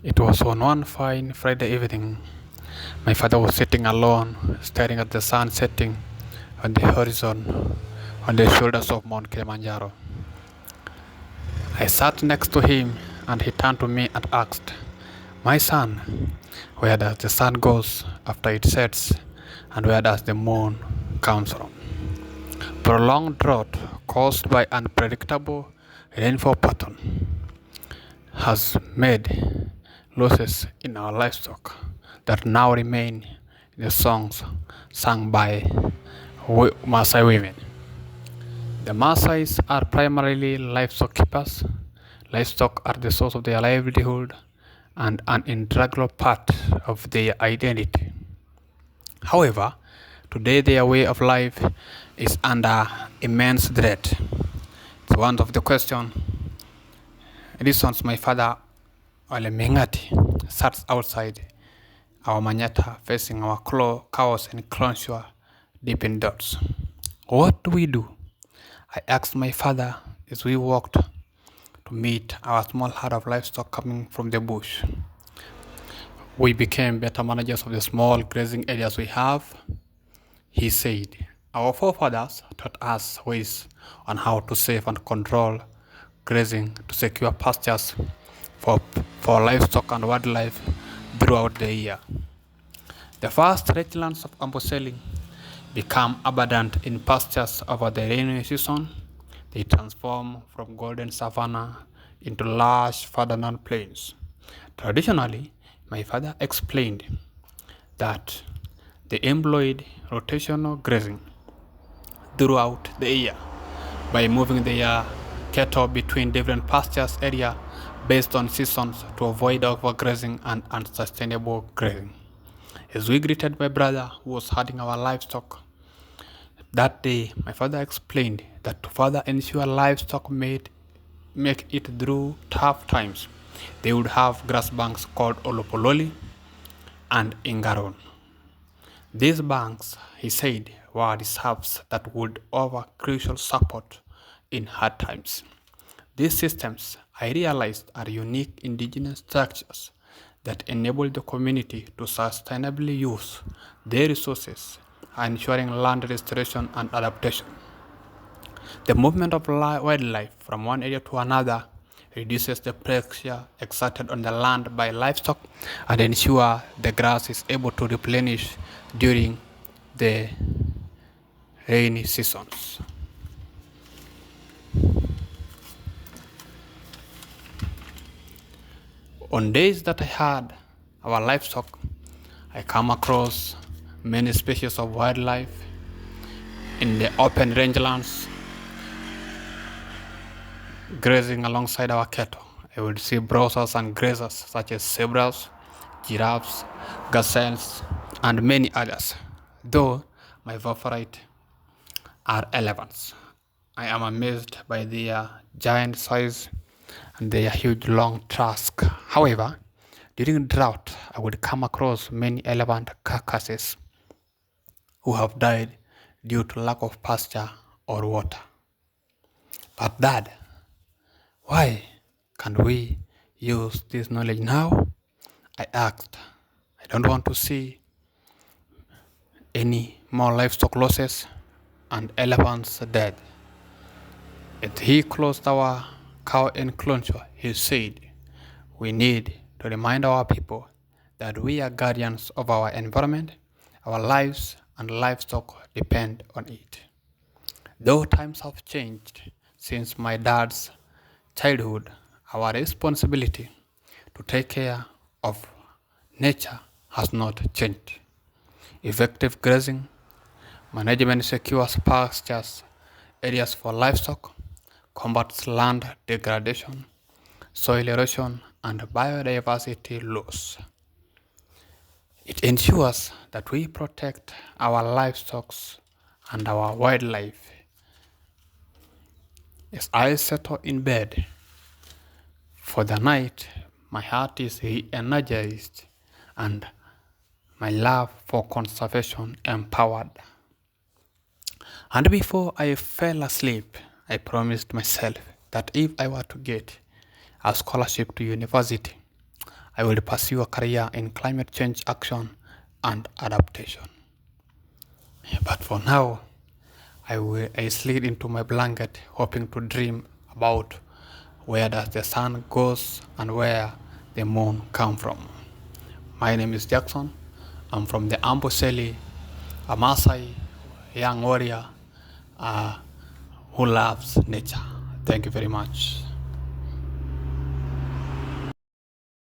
It was on one fine Friday evening. My father was sitting alone, staring at the sun setting on the horizon on the shoulders of Mount Kilimanjaro. I sat next to him and he turned to me and asked, "My son, where does the sun goes after it sets and where does the moon comes from?" Prolonged drought caused by unpredictable rainfall pattern has made losses in our livestock that now remain in the songs sung by Maasai women. The Maasais are primarily livestock keepers. Livestock are the source of their livelihood and an integral part of their identity. However, today their way of life is under immense threat. It's one of the questions reasons my father Ole Mengati sat outside our manyatta facing our cows and clonsure deep in dots. What do we do? I asked my father as we walked to meet our small herd of livestock coming from the bush. We became better managers of the small grazing areas we have, he said. Our forefathers taught us ways on how to save and control grazing to secure pastures for, for livestock and wildlife throughout the year. The vast rangelands of Amboseli become abundant in pastures over the rainy season. They transform from golden savanna into large ferdinand plains. Traditionally, my father explained that they employed rotational grazing throughout the year by moving their cattle between different pastures area based on seasons to avoid overgrazing and unsustainable grazing. As we greeted my brother who was herding our livestock that day, my father explained that to further ensure livestock make it through tough times, they would have grass banks called Olopololi and Ingaron. These banks, he said, were reserves that would offer crucial support in hard times. These systems, I realized, are unique indigenous structures that enable the community to sustainably use their resources, ensuring land restoration and adaptation. The movement of wildlife from one area to another reduces the pressure exerted on the land by livestock and ensure the grass is able to replenish during the rainy seasons. On days that I had our livestock, I come across many species of wildlife in the open rangelands grazing alongside our cattle. I would see browsers and grazers such as zebras, giraffes, gazelles, and many others, though my favorite are elephants. I am amazed by their giant size and their huge long tusk. However, during drought, I would come across many elephant carcasses who have died due to lack of pasture or water. But Dad, why can't we use this knowledge now? I asked. I don't want to see any more livestock losses and elephants dead. As he closed our cow enclosure, he said, "We need to remind our people that we are guardians of our environment, our lives and livestock depend on it." Though times have changed since my dad's childhood, our responsibility to take care of nature has not changed. Effective grazing, management secures pastures, areas for livestock, combats land degradation, soil erosion, and biodiversity loss. It ensures that we protect our livestock and our wildlife. As I settle in bed for the night, my heart is re-energized and my love for conservation empowered. And before I fell asleep, I promised myself that if I were to get a scholarship to university, I will pursue a career in climate change action and adaptation. But for now, I slid into my blanket, hoping to dream about where does the sun goes and where the moon come from. My name is Jackson. I'm from the Amboseli, a Maasai young warrior who loves nature. Thank you very much.